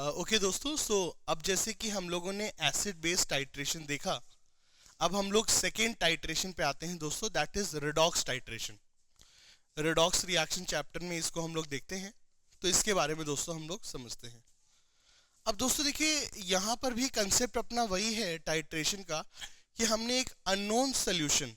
Okay दोस्तों, सो अब जैसे कि हम लोगों ने एसिड बेस टाइट्रेशन देखा, अब हम लोग सेकेंड टाइट्रेशन पे आते हैं दोस्तों, that is redox titration. Redox reaction chapter में इसको हम लोग देखते हैं, तो इसके बारे में दोस्तों हम लोग समझते हैं। अब दोस्तों देखिए, यहाँ पर भी कंसेप्ट अपना वही है टाइट्रेशन का, कि हमने एक अननोन सोल्यूशन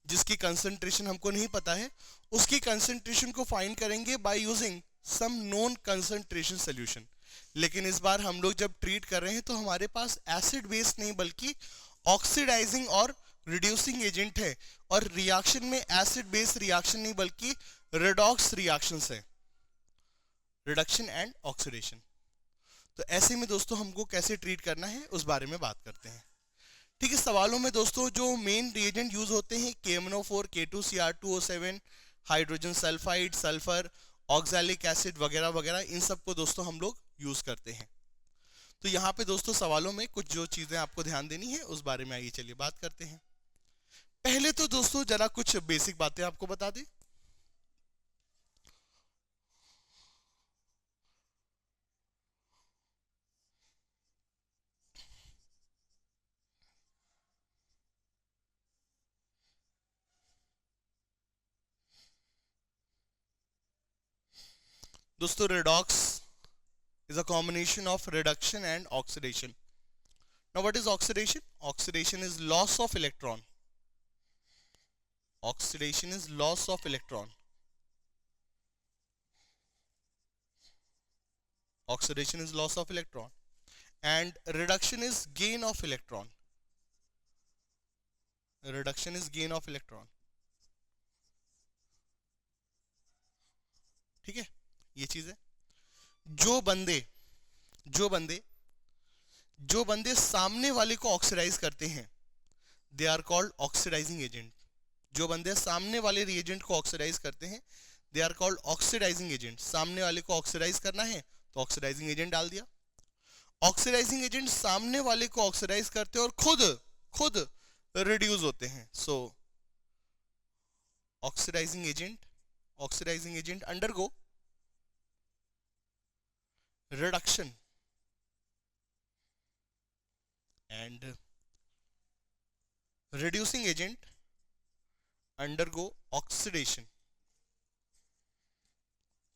जिसकी कंसंट्रेशन हमको नहीं पता है, उसकी कंसंट्रेशन को फाइंड करेंगे by using some known concentration solution. लेकिन इस बार हम लोग जब ट्रीट कर रहे हैं तो हमारे पास एसिड बेस नहीं बल्कि ऑक्सीडाइजिंग और रिड्यूसिंग एजेंट है, और रिएक्शन में एसिड बेस रिएक्शन नहीं बल्कि रिडॉक्स रिएक्शंस है, रिडक्शन एंड ऑक्सीडेशन। तो ऐसे में दोस्तों हमको कैसे ट्रीट करना है उस बारे में बात करते हैं। ठीक है, सवालों में दोस्तों जो मेन रिएजेंट यूज होते हैं KMnO4, K2Cr2O7, hydrogen sulphide, sulphur, oxalic acid वगैरह वगैरह, इन सब को दोस्तों हम लोग यूज करते हैं। तो यहाँ पे दोस्तों सवालों में कुछ जो चीजें आपको ध्यान देनी है उस बारे में आइए चलिए बात करते हैं। पहले तो दोस्तों जरा कुछ बेसिक बातें आपको बता दें। दोस्तों redox is a combination of reduction and oxidation. Now what is oxidation? Oxidation is loss of electron. Oxidation is loss of electron. Oxidation is loss of electron. And reduction is gain of electron. Reduction is gain of electron. ठीक है, ये चीज है। जो बंदे जो बंदे जो बंदे सामने वाले को ऑक्सीडाइज करते हैं, they are called oxidising agent. जो बंदे सामने वाले रिएजेंट को ऑक्सीडाइज करते हैं, they are called oxidising agent. सामने वाले को ऑक्सीडाइज करना है तो ऑक्सीडाइजिंग एजेंट डाल दिया। ऑक्सीडाइजिंग एजेंट सामने वाले को ऑक्सीडाइज करते हैं और खुद रिड्यूस होते हैं। So oxidising agent undergo reduction and reducing agent undergo oxidation।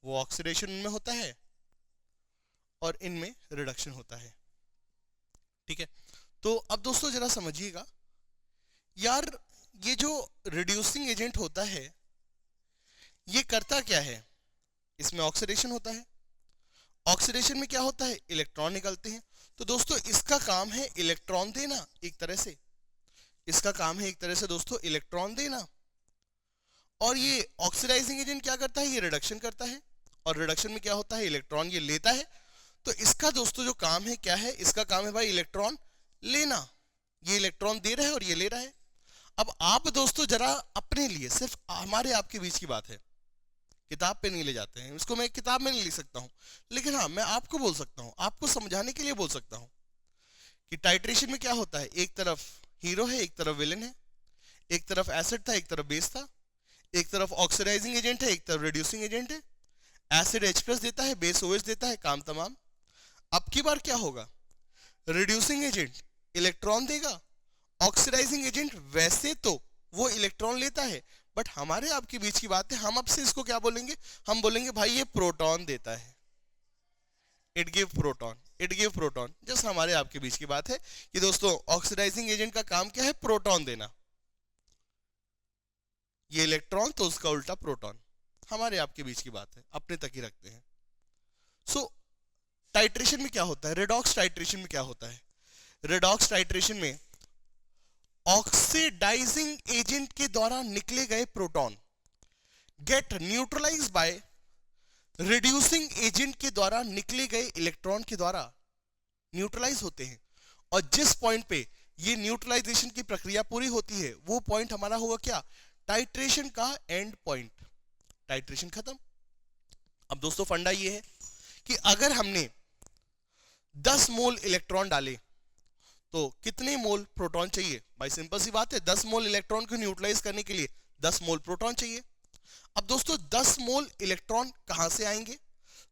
वो ऑक्सीडेशन इनमें होता है और इनमें रिडक्शन होता है। ठीक है, तो अब दोस्तों जरा समझिएगा यार, ये जो रिड्यूसिंग एजेंट होता है ये करता क्या है? इसमें ऑक्सीडेशन होता है। ऑक्सीडेशन में क्या होता है? इलेक्ट्रॉन निकलते हैं। तो दोस्तों इसका काम है इलेक्ट्रॉन देना, एक तरह से इसका काम है एक तरह से दोस्तों इलेक्ट्रॉन देना। और ये ऑक्सीडाइजिंग एजेंट क्या करता है? ये रिडक्शन करता है। और रिडक्शन में क्या होता है? इलेक्ट्रॉन ये लेता है। तो इसका दोस्तों जो काम है क्या है? इसका काम है भाई इलेक्ट्रॉन लेना। ये इलेक्ट्रॉन दे रहा है और ये ले रहा है। अब आप दोस्तों जरा अपने लिए, सिर्फ हमारे आपके बीच की बात है, किताब पे नहीं ले जाते हैं इसको, मैं किताब में नहीं लिख सकता हूं, लेकिन हाँ मैं आपको बोल सकता हूं, आपको समझाने के लिए बोल सकता हूं कि टाइट्रेशन में क्या होता है। एक तरफ हीरो है, एक तरफ विलेन है, एक तरफ एसिड था, एक तरफ बेस था, एक तरफ ऑक्सीडाइजिंग एजेंट है, एक तरफ रिड्यूसिंग एजेंट है। एसिड H+ देता है, बेस OH देता है, काम तमाम। अब की बार क्या होगा? रिड्यूसिंग एजेंट इलेक्ट्रॉन देगा, ऑक्सीडाइजिंग एजेंट वैसे तो वो इलेक्ट्रॉन लेता है, बट हमारे आपके बीच की बात है, हम अब से इसको क्या बोलेंगे? हम बोलेंगे भाई ये प्रोटॉन देता है, इट गिव प्रोटॉन। जैसे हमारे आपके बीच की बात है कि दोस्तों ऑक्सीडाइजिंग एजेंट का काम क्या है? प्रोटॉन देना। ये इलेक्ट्रॉन तो उसका उल्टा प्रोटॉन। हमारे आपके बीच की बात है, अपने तक ही रखते हैं। सो टाइट्रेशन में क्या होता है? रिडॉक्स टाइट्रेशन में क्या होता है? रिडॉक्स टाइट्रेशन में ऑक्सीडाइजिंग एजेंट के द्वारा निकले गए proton get neutralised by reducing agent के द्वारा निकले गए इलेक्ट्रॉन के द्वारा न्यूट्रलाइज होते हैं। और जिस पॉइंट पे ये न्यूट्रलाइजेशन की प्रक्रिया पूरी होती है वो पॉइंट हमारा होगा क्या? टाइट्रेशन का एंड पॉइंट। टाइट्रेशन खत्म। अब दोस्तों फंडा ये है कि अगर हमने 10 मोल इलेक्ट्रॉन डाले तो कितने मोल प्रोटॉन चाहिए? भाई सिंपल सी बात है, 10 मोल इलेक्ट्रॉन को न्यूट्रलाइज करने के लिए 10 मोल प्रोटॉन चाहिए। अब दोस्तों 10 मोल इलेक्ट्रॉन कहां से आएंगे?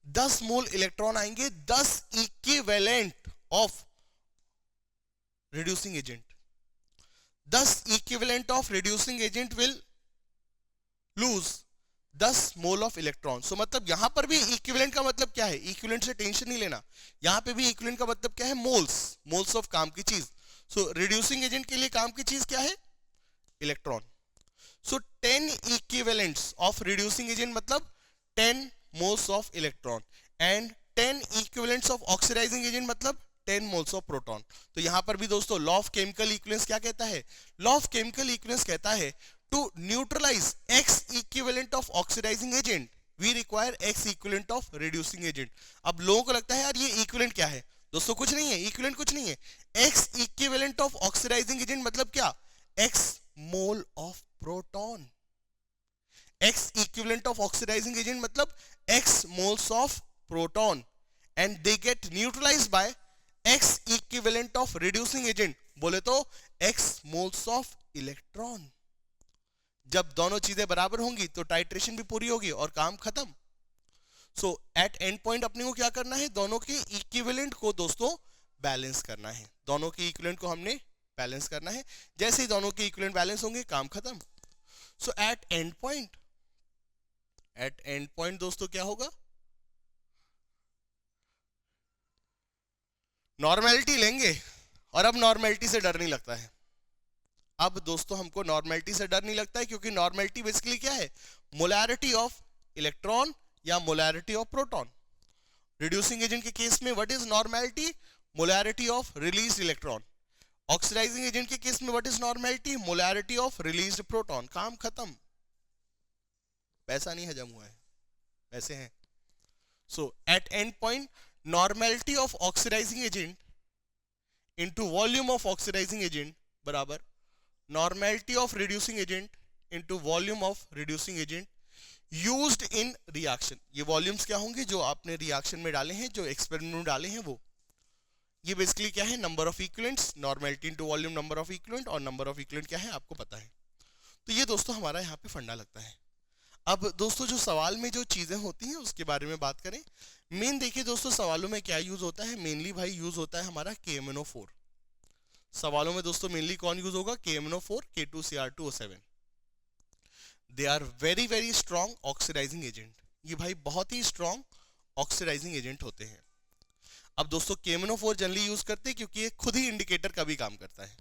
10 मोल इलेक्ट्रॉन आएंगे 10 equivalent of reducing agent. 10 equivalent of reducing agent will lose 10 mole of electron. So मतलब यहां पर भी इक्विवेलेंट का मतलब क्या है, इक्विवेलेंट से टेंशन नहीं लेना, यहां पे भी इक्विवेलेंट का मतलब क्या है, मोल्स, मोल्स ऑफ काम की चीज। सो रिड्यूसिंग एजेंट के लिए काम की चीज क्या है, electron. So 10 equivalents of reducing agent मतलब 10 moles of electron, and 10 equivalents of oxidising agent मतलब 10 मोल्स ऑफ प्रोटॉन। तो यहां पर भी दोस्तों लॉ ऑफ केमिकल इक्विवेलेंस क्या कहता है, लॉ ऑफ केमिकल इक्विवेलेंस कहता है to neutralize X equivalent of oxidizing agent we require X equivalent of reducing agent। अब लोगों को लगता है यार ये equivalent क्या है, दोस्तों कुछ नहीं है, equivalent कुछ नहीं है। X equivalent of oxidizing agent मतलब क्या, X mole of proton। X equivalent of oxidizing agent मतलब X moles of proton and they get neutralized by X equivalent of reducing agent, बोले तो X moles of electron। जब दोनों चीजें बराबर होंगी तो टाइट्रेशन भी पूरी होगी और काम खत्म। सो एट एंड पॉइंट अपने को क्या करना है, दोनों के इक्विवेलेंट को दोस्तों बैलेंस करना है, दोनों के इक्विवेलेंट को हमने बैलेंस करना है। जैसे ही दोनों के इक्विवेलेंट बैलेंस होंगे काम खत्म। सो एट एंड पॉइंट दोस्तों क्या होगा, नॉर्मेलिटी लेंगे, और अब नॉर्मेलिटी से डर नहीं लगता है। अब दोस्तों हमको नॉर्मेलिटी से डर नहीं लगता है, क्योंकि नॉर्मेलिटी बेसिकली क्या है, मोलैरिटी ऑफ इलेक्ट्रॉन या molarity of proton. Reducing agent के केस में what is normality, molarity of released electron. Oxidising agent के केस में what is normality, molarity of released proton. काम खत्म, पैसा नहीं हजम हुआ है, पैसे हैं। So at end point normality of oxidising agent into volume of oxidising agent बराबर normality of reducing agent into volume of reducing agent used in reaction. ये वॉल्यूम्स क्या होंगे जो आपने रिएक्शन में डाले हैं, जो एक्सपेरिमेंट में डाले हैं, वो ये बेसिकली क्या है, number of equivalents, normality into volume number of equivalent, और नंबर ऑफ इक्विवेलेंट क्या है आपको पता है। तो ये दोस्तों हमारा यहाँ पे फंडा लगता है। अब दोस्तों जो सवाल में जो चीजें होती हैं उसके बारे में बात करें। मेन देखिए दोस्तों सवालों में क्या यूज होता है, मेनली भाई यूज होता है हमारा KMnO4। सवालों में दोस्तों मेनली कौन यूज होगा, KMnO4, K2Cr2O7। They are very very strong oxidising agent, ये भाई बहुत ही स्ट्रॉन्ग ऑक्सीडाइजिंग एजेंट होते हैं। अब दोस्तों KMnO4 जनरली यूज करते हैं क्योंकि ये खुद ही इंडिकेटर का भी काम करता है।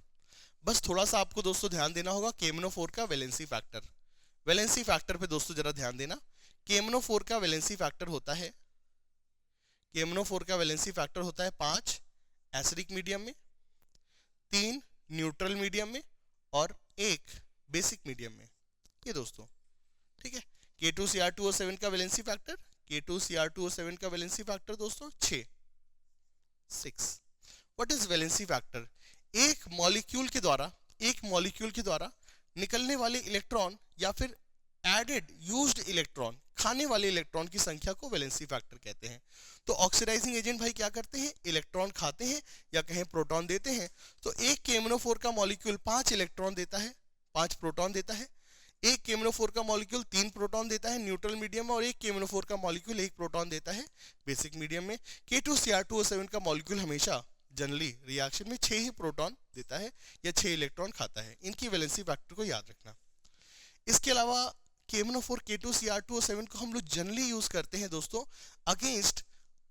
बस थोड़ा सा आपको दोस्तों ध्यान देना होगा KMnO4 का वैलेंसी फैक्टर। वैलेंसी फैक्टर पे दोस्तों जरा ध्यान देना। KMnO4 का वैलेंसी फैक्टर होता है, KMnO4 का वैलेंसी फैक्टर होता है 5 एसिडिक मीडियम में, 3 न्यूट्रल मीडियम में, और 1 बेसिक मीडियम में। ये दोस्तों ठीक है। K2Cr2O7 का वैलेंसी फैक्टर, K2Cr2O7 का वैलेंसी फैक्टर दोस्तों 6। व्हाट इज वैलेंसी फैक्टर, एक मॉलिक्यूल के द्वारा निकलने वाले इलेक्ट्रॉन या फिर एडेड यूज्ड इलेक्ट्रॉन, खाने वाले इलेक्ट्रॉन की संख्या को वैलेंसी फैक्टर कहते हैं। तो ऑक्सीडाइजिंग एजेंट भाई क्या करते हैं, इलेक्ट्रॉन खाते हैं या कहें प्रोटॉन देते हैं। तो एक KMnO4 का मॉलिक्यूल 5 इलेक्ट्रॉन देता है, 5 प्रोटॉन देता है। एक KMnO4 का मॉलिक्यूल 3 प्रोटॉन देता है न्यूट्रल मीडियम में, और एक KMnO4 का मॉलिक्यूल 1 प्रोटॉन देता है बेसिक मीडियम में। K2Cr2O7 का मॉलिक्यूल हमेशा जनरली रिएक्शन में 6 ही प्रोटॉन देता है या 6 इलेक्ट्रॉन खाता है। इनकी वैलेंसी फैक्टर को याद रखना। इसके अलावा KMnO4 K2Cr2O7 को हम लोग जनरली यूज करते हैं दोस्तों अगेंस्ट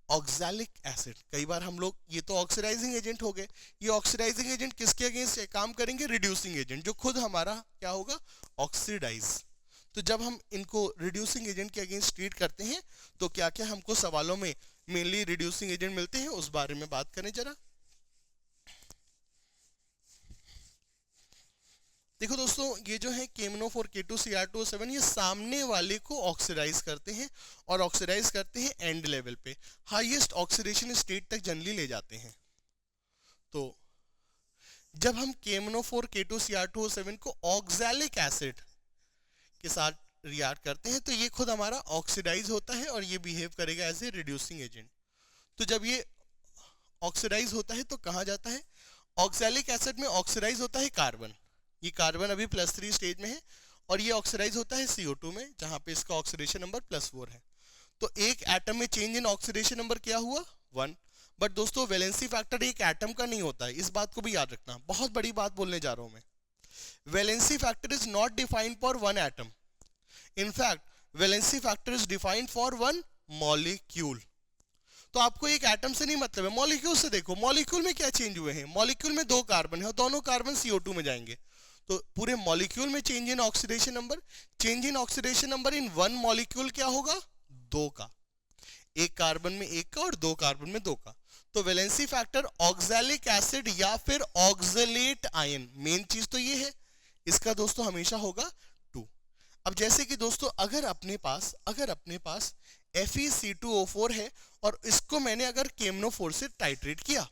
ऑक्सैलिक एसिड। कई बार हम लोग, ये तो ऑक्सीडाइजिंग एजेंट हो गए, ये ऑक्सीडाइजिंग एजेंट किसके अगेंस्ट काम करेंगे, रिड्यूसिंग एजेंट, जो खुद हमारा क्या होगा, ऑक्सीडाइज। तो जब हम इनको रिड्यूसिंग एजेंट के अगेंस्ट ट्रीट करते हैं तो क्या क्या हमको सवालों में मेनली रिड्यूसिंग एजेंट मिलते हैं, उस बारे में बात करें जरा। देखो दोस्तों ये जो है KMnO4 K2Cr2O7 ये सामने वाले को ऑक्सीडाइज करते हैं, और ऑक्सीडाइज करते हैं एंड लेवल पे, हाईएस्ट ऑक्सीडेशन स्टेट तक जनरली ले जाते हैं। तो जब हम KMnO4 K2Cr2O7 को ऑक्सैलिक एसिड के साथ रिएक्ट करते हैं तो ये खुद हमारा ऑक्सीडाइज होता है और ये बिहेव करेगा एज ए रिड्यूसिंग एजेंट। तो जब ये ऑक्सीडाइज होता है तो कहाँ जाता है, ऑक्सैलिक एसिड में ऑक्सीडाइज होता है कार्बन, ये कार्बन अभी +3 स्टेज में है, और ये ऑक्सीडाइज होता है CO2 में, जहां पे इसका ऑक्सीडेशन नंबर +4 है। तो एक एटम में चेंज इन ऑक्सीडेशन नंबर क्या हुआ 1। बट दोस्तों वैलेंसी फैक्टर एक एटम का नहीं होता है, इस बात को भी याद रखना। बहुत बड़ी बात बोलने जा रहा हूं मैं। Valency factor is not defined for one atom, in fact valency factor is defined for one molecule. तो आपको एक एटम से नहीं मतलब है, मॉलिक्यूल से देखो। मॉलिक्यूल में क्या चेंज हुए हैं, मॉलिक्यूल में 2 कार्बन है और दोनों कार्बन CO2 में जाएंगे। तो पूरे मॉलिक्यूल में change in oxidation number, change in oxidation number in one molecule क्या होगा 2 का। एक कार्बन में 1 का और 2 कार्बन में 2 का। तो वैलेंसी फैक्टर ऑक्सैलिक एसिड या फिर ऑक्सलेट आयन, मेन चीज तो ये है, इसका दोस्तों हमेशा होगा 2। अब जैसे कि दोस्तों अगर अपने पास FeC2O4 है और इसको मैंने अगर केमनोफोर से टाइट्रेट किया,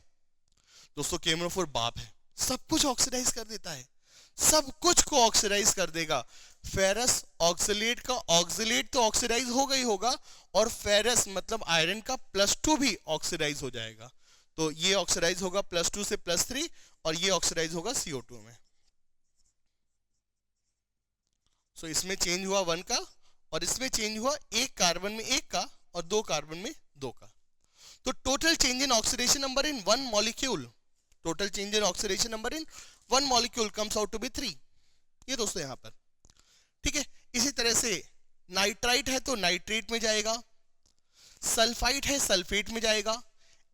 दोस्तों केमनोफोर बाप है, सब कुछ ऑक्सीडाइज कर देता है, सब कुछ को ऑक्सीडाइज कर देगा। फेरस ऑक्सलेट का ऑक्सलेट तो ऑक्सीडाइज होगा ही होगा, और फेरस मतलब आयरन का +2 भी ऑक्सीडाइज हो जाएगा। तो ये ऑक्सीडाइज होगा +2 से +3 और ये ऑक्सीडाइज होगा CO2 में। सो इसमें चेंज हुआ 1 का और इसमें चेंज हुआ एक कार्बन में 1 का और 2 कार्बन में 2 का। तो total change in oxidation number in one molecule, total change in oxidation number in one molecule comes out to be 3। ये दोस्तों यहां पर ठीक है। इसी तरह से नाइट्राइट है तो नाइट्रेट में जाएगा, सल्फाइट है सल्फेट में जाएगा,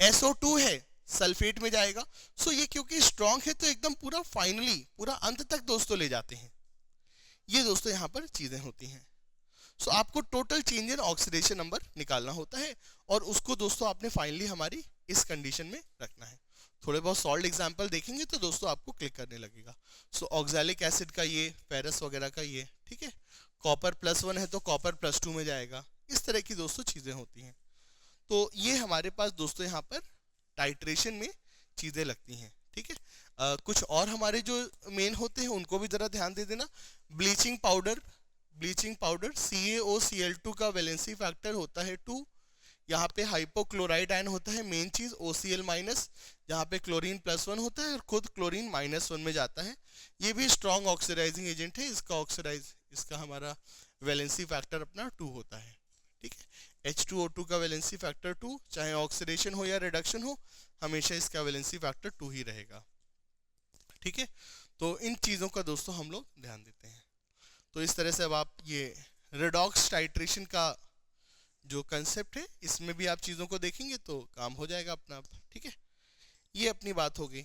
SO2 है सल्फेट में जाएगा। सो ये क्योंकि स्ट्रॉन्ग है तो एकदम पूरा फाइनली पूरा अंत तक दोस्तों ले जाते हैं। ये दोस्तों यहां पर चीजें होती हैं। सो आपको total change in oxidation number निकालना होता है और उसको दोस्तों आपने फाइनली हमारी इस कंडीशन में रखना है। थोड़े बहुत सॉल्ट एग्जांपल देखेंगे तो दोस्तों आपको क्लिक करने लगेगा। सो ऑक्सैलिक एसिड का ये, फेरस वगैरह का ये, ठीक है। कॉपर +1 है तो कॉपर +2 में जाएगा। इस तरह की दोस्तों चीजें होती हैं। तो ये हमारे पास दोस्तों यहाँ पर टाइट्रेशन में चीजें लगती हैं, ठीक है। कुछ और हमारे जो मेन होते हैं उनको भी जरा ध्यान दे देना। ब्लीचिंग पाउडर CaOCl2 का वैलेंसी फैक्टर होता है 2। यहाँ पे हाइपोक्लोराइड आयन होता है मेन चीज OCl-, जहाँ पे क्लोरीन +1 होता है और खुद क्लोरीन -1 में जाता है। ये भी स्ट्रॉन्ग ऑक्सीडाइजिंग एजेंट है, इसका हमारा वैलेंसी फैक्टर अपना 2 होता है, ठीक है। H2O2 का वैलेंसी फैक्टर 2, चाहे ऑक्सीडेशन हो या रिडक्शन हो, हमेशा इसका वैलेंसी फैक्टर 2 ही रहेगा, ठीक है। तो इन चीजों का दोस्तों हम लोग ध्यान देते हैं। तो इस तरह से अब आप ये रेडॉक्स टाइट्रेशन का जो कंसेप्ट है इसमें भी आप चीजों को देखेंगे तो काम हो जाएगा अपना आप, ठीक है। ये अपनी बात हो गई।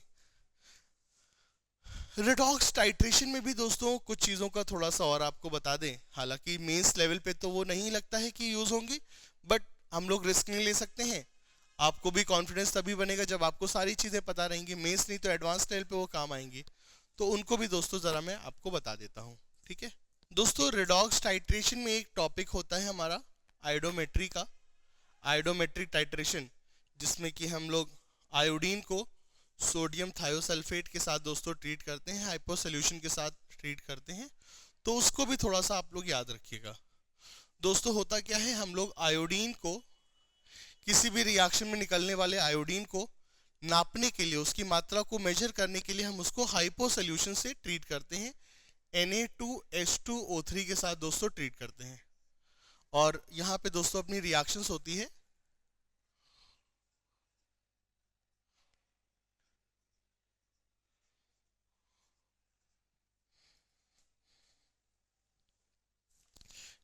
रेडॉक्स टाइट्रेशन में भी दोस्तों कुछ चीजों का थोड़ा सा और आपको बता दें, हालांकि मेंस लेवल पे तो वो नहीं लगता है कि यूज होंगी, बट हम लोग रिस्क नहीं ले सकते हैं। आपको भी कॉन्फिडेंस तभी बनेगा जब आपको सारी चीजें पता रहेंगी, मेंस नहीं तो एडवांस लेवल पे वो काम आएंगी। तो उनको भी दोस्तों जरा मैं आपको बता देता हूँ, ठीक है। दोस्तों रेडॉक्स टाइट्रेशन में एक टॉपिक होता है हमारा आयोडोमेट्री का, आयोडोमेट्रिक टाइट्रेशन, जिसमें कि हम लोग आयोडीन को सोडियम थायोसल्फेट के साथ दोस्तों ट्रीट करते हैं, हाइपो सोल्यूशन के साथ ट्रीट करते हैं। तो उसको भी थोड़ा सा आप लोग याद रखिएगा। दोस्तों होता क्या है, हम लोग आयोडीन को किसी भी रिएक्शन में निकलने वाले आयोडीन को नापने के लिए, उसकी मात्रा को मेजर करने के लिए हम उसको हाइपो सोल्यूशन से ट्रीट करते हैं, Na2H2O3 के साथ दोस्तों ट्रीट करते हैं। और यहाँ पे दोस्तों अपनी रिएक्शंस होती है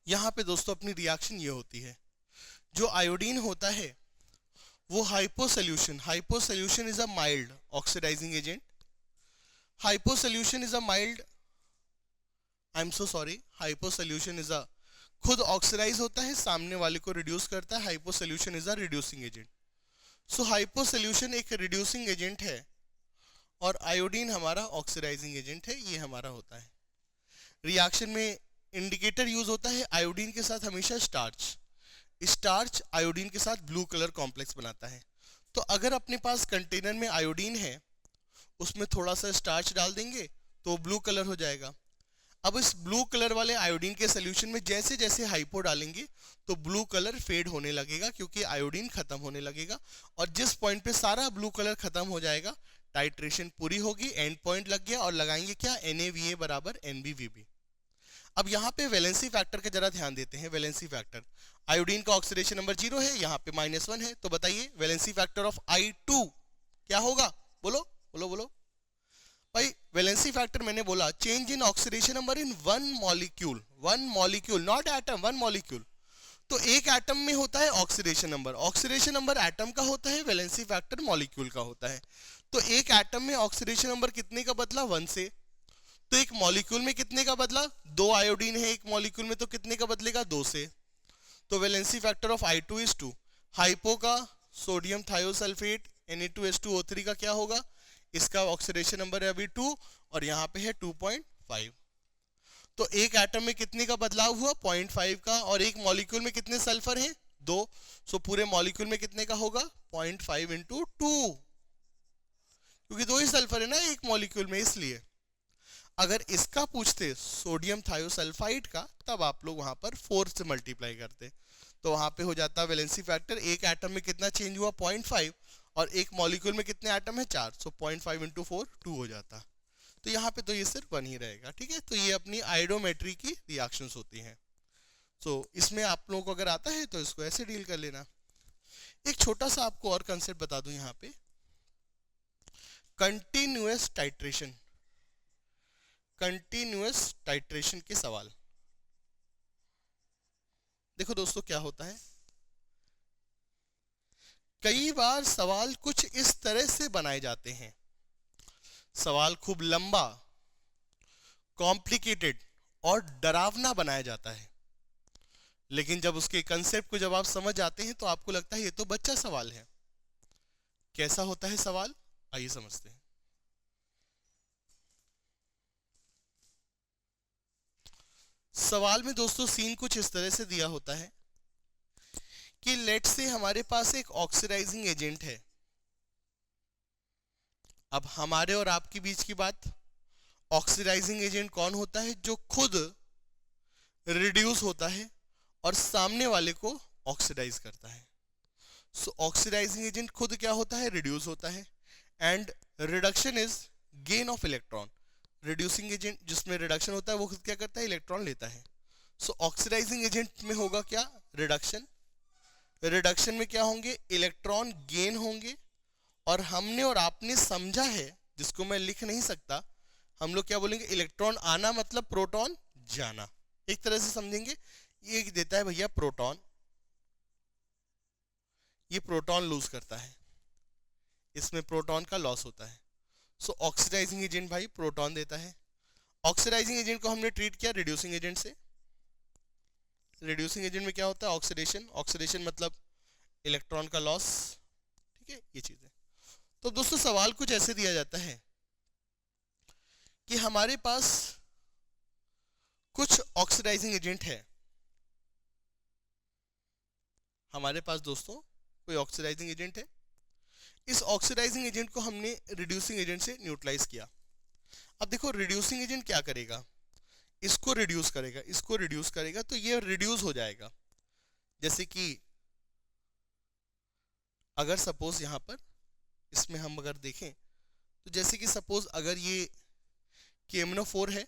यहाँ पे दोस्तों अपनी रिएक्शन ये होती है, जो आयोडीन होता है वो hypo solution is a mild oxidising agent. Hypo solution is a mild, I am so sorry, hypo solution is a खुद ऑक्सीडाइज होता है, सामने वाले को रिड्यूस करता है। Hypo solution is a reducing agent. So hypo solution एक reducing agent है और आयोडीन हमारा ऑक्सीडाइजिंग एजेंट है, ये हमारा होता है। रिएक्शन में इंडिकेटर यूज होता है आयोडीन के साथ हमेशा स्टार्च आयोडीन के साथ ब्लू कलर कॉम्प्लेक्स बनाता है। तो अगर अपने पास कंटेनर में आयोडीन है, उसमें थोड़ा सा स्टार्च डाल देंगे तो ब्लू कलर हो जाएगा। अब इस ब्लू कलर वाले आयोडीन के सोल्यूशन में जैसे जैसे हाइपो डालेंगे तो ब्लू कलर फेड होने लगेगा, क्योंकि आयोडीन खत्म होने लगेगा। और जिस पॉइंट पे सारा ब्लू कलर खत्म हो जाएगा, टाइट्रेशन पूरी होगी, एंड पॉइंट लग गया और लगाएंगे क्या, NaVa = NbVb। अब यहाँ पे वैलेंसी फैक्टर का जरा ध्यान देते हैं। वैलेंसी फैक्टर, आयोडीन का ऑक्सीडेशन नंबर 0 है, यहाँ पे -1 है, तो बताइए वैलेंसी फैक्टर ऑफ I2 क्या होगा? बोलो बोलो बोलो भाई। वैलेंसी फैक्टर मैंने बोला change in oxidation number in one molecule not atom, one molecule. तो एक एटम में होता है ऑक्सीडेशन नंबर एटम का होता है, वैलेंसी फैक्टर मॉलिक्यूल का होता है। तो एक एटम में ऑक्सीडेशन नंबर कितने का बदला? 1 से। तो एक मॉलिक्यूल में कितने का बदला? 2 आयोडीन है एक मॉलिक्यूल में, तो कितने का बदलेगा? 2 से। तो valency factor of I2 is 2। Hypo का सोडियम थायोसल्फेट Na2H2O3 का क्या होगा? इसका ऑक्सीडेशन नंबर है अभी 2 और यहाँ पे है 2.5। तो एक एटम में कितने का बदलाव हुआ? 0.5 का। और एक मॉलिक्यूल में कितने सल्फर हैं? 2। सो पूरे मॉलिक्यूल में कितने का होगा? 0.5 इंटू 2, क्योंकि 2 ही सल्फर है ना एक मॉलिक्यूल में, इसलिए। अगर इसका पूछते सोडियम थायोसल्फाइड का, तब आप लोग वहां पर 4 से मल्टीप्लाई करते, तो वहां पे हो जाता वैलेंसी फैक्टर। एक एटम में कितना चेंज हुआ? 0.5, और एक मॉलिक्यूल में कितने एटम है? 4। सो 0.5 इंटू 4 2 हो जाता। तो यहाँ पे तो ये सिर्फ 1 ही रहेगा, ठीक है। तो ये अपनी आयोडोमेट्री की रिएक्शंस होती हैं। सो इसमें आप लोगों को अगर आता है तो इसको ऐसे डील कर लेना। एक छोटा सा आपको और कंसेप्ट बता दूं यहाँ पे, कंटिन्यूअस टाइट्रेशन के सवाल। देखो दोस्तों क्या होता है, कई बार सवाल कुछ इस तरह से बनाए जाते हैं, सवाल खूब लंबा, कॉम्प्लिकेटेड और डरावना बनाया जाता है, लेकिन जब उसके कंसेप्ट को जब आप समझ जाते हैं तो आपको लगता है ये तो बच्चा सवाल है। कैसा होता है सवाल, आइए समझते हैं। सवाल में दोस्तों सीन कुछ इस तरह से दिया होता है कि लेट से हमारे पास एक ऑक्सीडाइजिंग एजेंट है। अब हमारे और आपके बीच की बात, ऑक्सीडाइजिंग एजेंट कौन होता है? जो खुद रिड्यूस होता है और सामने वाले को ऑक्सीडाइज करता है। सो ऑक्सीडाइजिंग एजेंट खुद क्या होता है? रिड्यूस होता है। And reduction is gain of electron. Reducing agent जिसमें रिडक्शन होता है वो खुद क्या करता है? इलेक्ट्रॉन लेता है। सो ऑक्सीडाइजिंग एजेंट में होगा क्या? रिडक्शन। रिडक्शन में क्या होंगे? इलेक्ट्रॉन गेन होंगे। और हमने और आपने समझा है, जिसको मैं लिख नहीं सकता, हम लोग क्या बोलेंगे? इलेक्ट्रॉन आना मतलब प्रोटॉन जाना। एक तरह से समझेंगे, ये देता है भैया प्रोटॉन, ये प्रोटॉन लूज करता है, इसमें प्रोटॉन का लॉस होता है। सो ऑक्सीडाइजिंग एजेंट भाई प्रोटॉन देता है। ऑक्सीडाइजिंग एजेंट को हमने ट्रीट किया रिड्यूसिंग एजेंट से। रिड्यूसिंग एजेंट में क्या होता है? ऑक्सीडेशन। ऑक्सीडेशन मतलब इलेक्ट्रॉन का लॉस, ठीक है, ये चीज है। तो दोस्तों सवाल कुछ ऐसे दिया जाता है कि हमारे पास कुछ ऑक्सीडाइजिंग एजेंट है, हमारे पास दोस्तों कोई ऑक्सीडाइजिंग एजेंट है। इस ऑक्सीडाइजिंग एजेंट को हमने रिड्यूसिंग एजेंट से न्यूट्रलाइज किया। अब देखो रिड्यूसिंग एजेंट क्या करेगा? इसको रिड्यूस करेगा, इसको रिड्यूस करेगा, तो ये रिड्यूस हो जाएगा। जैसे कि अगर सपोज यहां पर इसमें हम अगर देखें तो जैसे कि सपोज अगर ये KMnO4 है,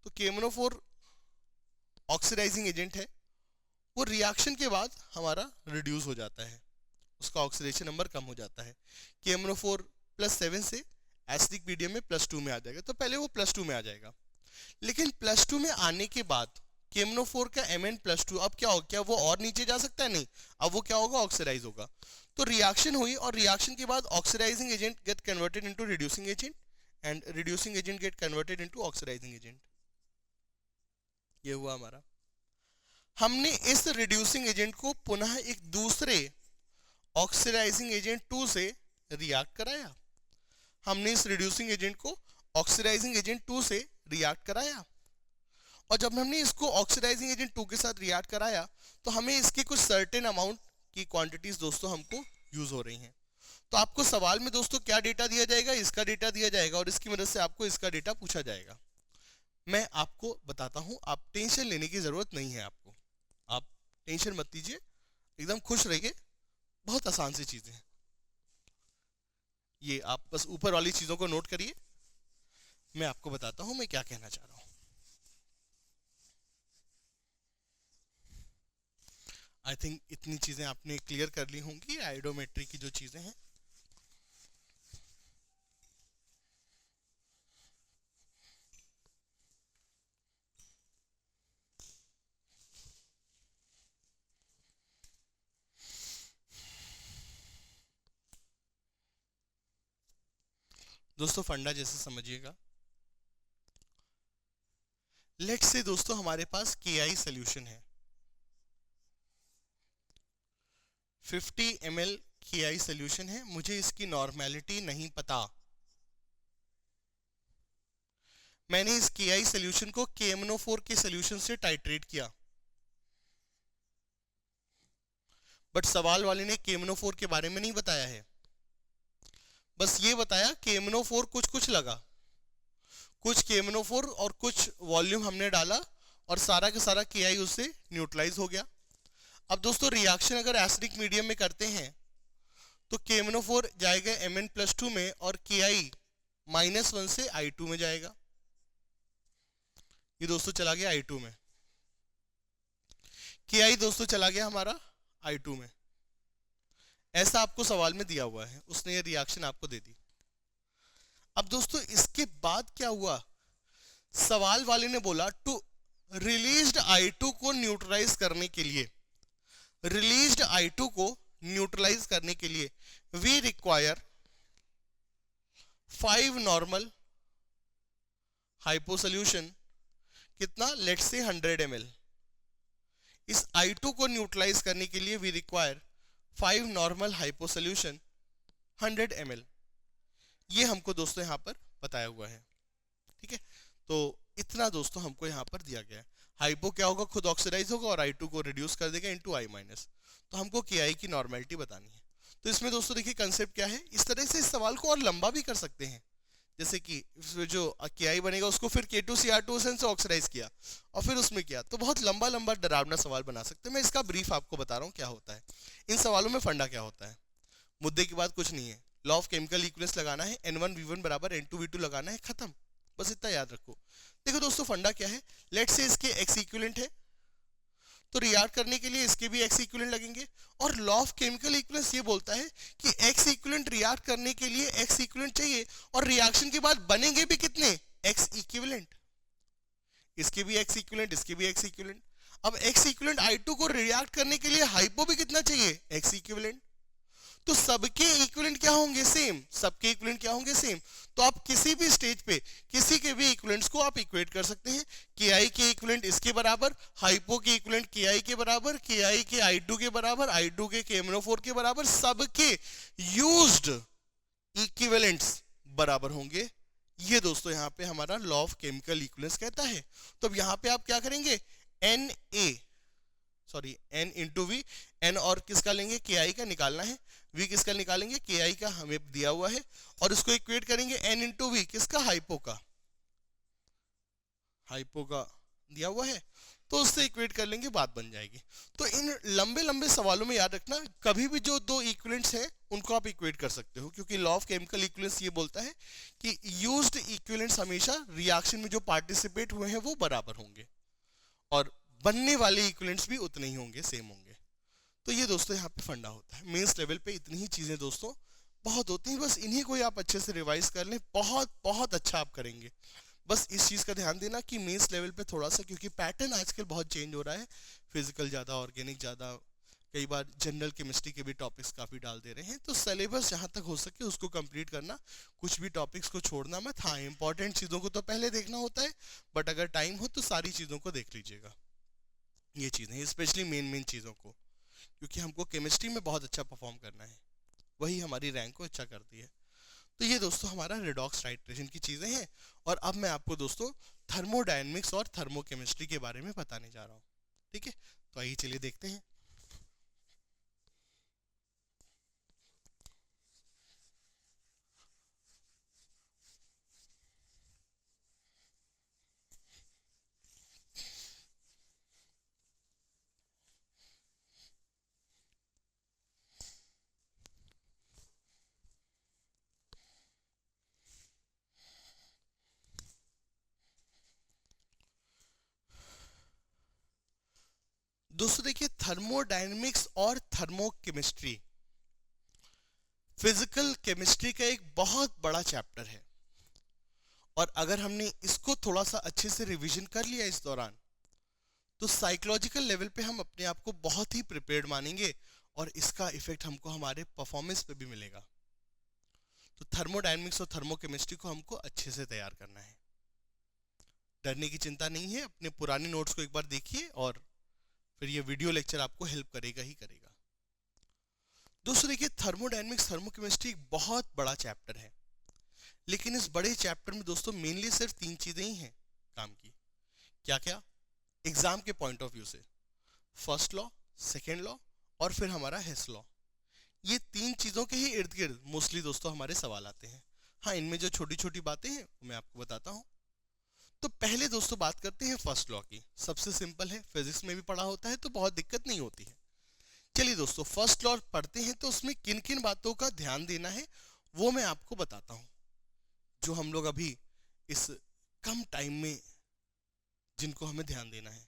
तो KMnO4 ऑक्सीडाइजिंग एजेंट है, वो रिएक्शन के बाद हमारा रिड्यूस हो जाता है, उसका ऑक्सीडेशन नंबर कम हो जाता है। KMnO4 +7 से एसिडिक मीडियम में +2 में आ जाएगा। तो पहले वो +2 में आ जाएगा, लेकिन +2 में आने के बाद KMnO4 का Mn+2 अब क्या होगा? क्या वो और नीचे जा सकता है? नहीं, अब वो क्या होगा? ऑक्सीडाइज होगा। तो रिएक्शन हुई और रिएक्शन के बाद oxidising agent get converted into reducing agent and reducing agent get converted into oxidising agent. ये हुआ हमारा। हमने इस रिड्यूसिंग एजेंट को पुनः एक दूसरे ऑक्सीडाइजिंग एजेंट 2 से रिएक्ट कराया। हमने इस रिड्यूसिंग एजेंट को ऑक्सीडाइजिंग एजेंट 2 से रिएक्ट कराया, और जब हमने इसको ऑक्सीडाइजिंग एजेंट 2 के साथ रिएक्ट कराया तो हमें इसकी कुछ सर्टेन अमाउंट की क्वांटिटीज दोस्तों हमको यूज हो रही हैं। तो आपको सवाल में दोस्तों क्या डेटा दिया जाएगा? इसका डेटा दिया जाएगा और इसकी मदद से आपको इसका डेटा पूछा जाएगा। मैं आपको बताता हूं, आप टेंशन लेने की जरूरत नहीं है, आपको आप टेंशन मत लीजिए, एकदम खुश रहिए, बहुत आसान सी चीजें हैं ये। आप बस ऊपर वाली चीजों को नोट करिए, मैं आपको बताता हूं मैं क्या कहना चाह रहा हूं। आई थिंक इतनी चीजें आपने क्लियर कर ली होंगी आयोडोमेट्री की जो चीजें हैं। दोस्तों फंडा जैसे समझिएगा, लेट्स से दोस्तों हमारे पास के आई सोल्यूशन है, 50 ml के आई सोल्यूशन है, मुझे इसकी नॉर्मेलिटी नहीं पता। मैंने इस के आई सोल्यूशन को KMnO4 के सोल्यूशन से टाइट्रेट किया, बट सवाल वाले ने KMnO4 के बारे में नहीं बताया है, बस ये बताया KMnO4 कुछ कुछ लगा, कुछ KMnO4 और कुछ वॉल्यूम हमने डाला और सारा का सारा के आई उससे न्यूट्रलाइज हो गया। अब दोस्तों रिएक्शन अगर एसिडिक मीडियम में करते हैं तो KMnO4 जाएगा Mn+2 में और Ki -1 से I2 में जाएगा। ये दोस्तों चला गया I2 में, Ki दोस्तों चला गया हमारा I2 में। ऐसा आपको सवाल में दिया हुआ है, उसने ये रिएक्शन आपको दे दी। अब दोस्तों इसके बाद क्या हुआ, सवाल वाले ने बोला टू रिलीज्ड I2 को न्यूट्रलाइज करने के लिए, रिलीज्ड I2 को न्यूट्रलाइज करने के लिए we require 5 normal hypo solution, कितना, लेट्स से 100 ml। इस I2 को न्यूट्रलाइज करने के लिए we require 5 normal hypo solution 100 ml। ये हमको दोस्तों यहां पर बताया हुआ है, ठीक है। तो इतना दोस्तों हमको यहां पर दिया गया है। हाइपो क्या होगा, खुद ऑक्सीडाइज होगा और I2 को रिड्यूस कर देगा इनटू I-। तो हमको Ki की नॉर्मेलिटी बतानी है। तो इसमें दोस्तों देखिए कंसेप्ट क्या है, इस तरह से इस सवाल को और लंबा भी कर सकते हैं, जैसे कि जो Ki बनेगा उसको फिर K2Cr2 से ऑक्सीडाइज किया और फिर उसमें किया, तो बहुत लंबा लंबा डरावना सवाल बना सकते हैं। मैं इसका ब्रीफ आपको बता रहा हूँ क्या होता है इन सवालों में। फंडा क्या होता है, मुद्दे की बात कुछ नहीं है, लॉ ऑफ केमिकल इक्विवेलेंस लगाना है, N1V1 बराबर N2V2 लगाना है, खत्म, बस इतना याद रखो। देखो दोस्तों फंडा क्या है, लेट्स से इसके एक्स इक्विवेलेंट है तो रिएक्ट करने के लिए इसके भी एक्स इक्विवेलेंट लगेंगे, और लॉ ऑफ केमिकल इक्विवेलेंस ये बोलता है कि एक्स इक्विवेलेंट रिएक्ट करने के लिए एक्स इक्विवेलेंट चाहिए, और रिएक्शन के बाद बनेंगे भी कितने, एक्स इक्विवेलेंट। इसके भी एक्स इक्विवेलेंट, इसके भी एक्स इक्विवेलेंट। अब एक्स इक्विवेलेंट I2 को रिएक्ट करने के लिए हाइपो भी कितना चाहिए, एक्स इक्विवेलेंट। तो सबके इक्विवेलेंट क्या होंगे, सेम, सबके इक्विवेलेंट क्या होंगे, सेम। तो आप किसी भी स्टेज पे किसी के भी इक्विवेलेंट्स को आप इक्वेट कर सकते हैं। Ki के इक्विवेलेंट इसके बराबर, हाइपो के इक्विवेलेंट Ki के बराबर, Ki के I2 के बराबर, I2 के KMnO4 के बराबर, सबके यूज्ड इक्विवेलेंट्स बराबर होंगे। ये दोस्तों यहाँ पे हमारा लॉ ऑफ केमिकल इक्विवेलेंस कहता है। तो अब यहाँ पे आप क्या करेंगे, N इंटू वी, N और किसका लेंगे, Ki का निकालना है, V किसका निकालेंगे, Ki का हमें दिया हुआ है, और इसको इक्वेट करेंगे N इंटू वी, किसका, हाइपो का, हाइपो का दिया हुआ है, तो उससे इक्वेट कर लेंगे, बात बन जाएगी। तो इन लंबे लंबे सवालों में याद रखना, कभी भी जो दो इक्विवेलेंट्स हैं उनको आप इक्वेट कर सकते हो, क्योंकि लॉ ऑफ केमिकल इक्विवेलेंस ये बोलता है कि यूज्ड इक्विवेलेंट्स हमेशा रिएक्शन में जो पार्टिसिपेट हुए हैं वो बराबर होंगे, और बनने वाले इक्विवेलेंट्स भी उतने ही होंगे, सेम होंगे। तो ये दोस्तों यहाँ पे फंडा होता है। मेंस लेवल पे इतनी ही चीजें दोस्तों बहुत होती हैं, बस इन्हीं को आप अच्छे से रिवाइज कर लें, बहुत बहुत अच्छा आप करेंगे। बस इस चीज का ध्यान देना कि मेंस लेवल पे थोड़ा सा, क्योंकि पैटर्न आजकल बहुत चेंज हो रहा है, फिजिकल ज्यादा, ऑर्गेनिक ज्यादा, कई बार जनरल केमिस्ट्री के भी टॉपिक्स काफी डाल दे रहे हैं। तो सिलेबस जहां तक हो सके उसको कंप्लीट करना, कुछ भी टॉपिक्स को छोड़ना मत। हाँ, इंपॉर्टेंट चीजों को तो पहले देखना होता है, बट अगर टाइम हो तो सारी चीजों को देख लीजिएगा। ये चीजें स्पेशली मेन चीजों को, क्योंकि हमको केमिस्ट्री में बहुत अच्छा परफॉर्म करना है, वही हमारी रैंक को अच्छा करती है। तो ये दोस्तों हमारा रेडॉक्स टाइट्रेशन की चीजें हैं। और अब मैं आपको दोस्तों थर्मोडायनेमिक्स और थर्मोकेमिस्ट्री के बारे में बताने जा रहा हूँ, ठीक है। तो आइए चलिए देखते हैं। दोस्तों देखिए, थर्मोडायनेमिक्स और थर्मोकेमिस्ट्री फिजिकल केमिस्ट्री का एक बहुत बड़ा चैप्टर है, और अगर हमने इसको थोड़ा सा अच्छे से रिवीजन कर लिया इस दौरान, तो साइकोलॉजिकल लेवल पे हम अपने आप को बहुत ही प्रिपेयर्ड मानेंगे और इसका इफेक्ट हमको हमारे परफॉर्मेंस पे भी मिलेगा। तो थर्मोडायनेमिक्स और थर्मोकेमिस्ट्री को हमको अच्छे से तैयार करना है। डरने की चिंता नहीं है, अपने पुराने नोट्स को एक बार देखिए और फिर ये वीडियो लेक्चर आपको हेल्प करेगा ही करेगा। दोस्तों देखिए, थर्मोडायनेमिक्स थर्मोकेमिस्ट्री एक बहुत बड़ा चैप्टर है, लेकिन इस बड़े चैप्टर में दोस्तों मेनली सिर्फ 3 चीजें ही हैं काम की। क्या क्या? एग्जाम के पॉइंट ऑफ व्यू से फर्स्ट लॉ, सेकेंड लॉ और फिर हमारा हेस लॉ, ये 3 चीजों के ही इर्द गिर्द मोस्टली दोस्तों हमारे सवाल आते हैं। हाँ, इनमें जो छोटी छोटी बातें हैं मैं आपको बताता हूँ। तो पहले दोस्तों बात करते हैं फर्स्ट लॉ की। सबसे सिंपल है, फिजिक्स में भी पढ़ा होता है तो बहुत दिक्कत नहीं होती है। चलिए दोस्तों, फर्स्ट लॉ पढ़ते हैं तो उसमें किन किन बातों का ध्यान देना है वो मैं आपको बताता हूँ, जो हम लोग अभी इस कम टाइम में जिनको हमें ध्यान देना है।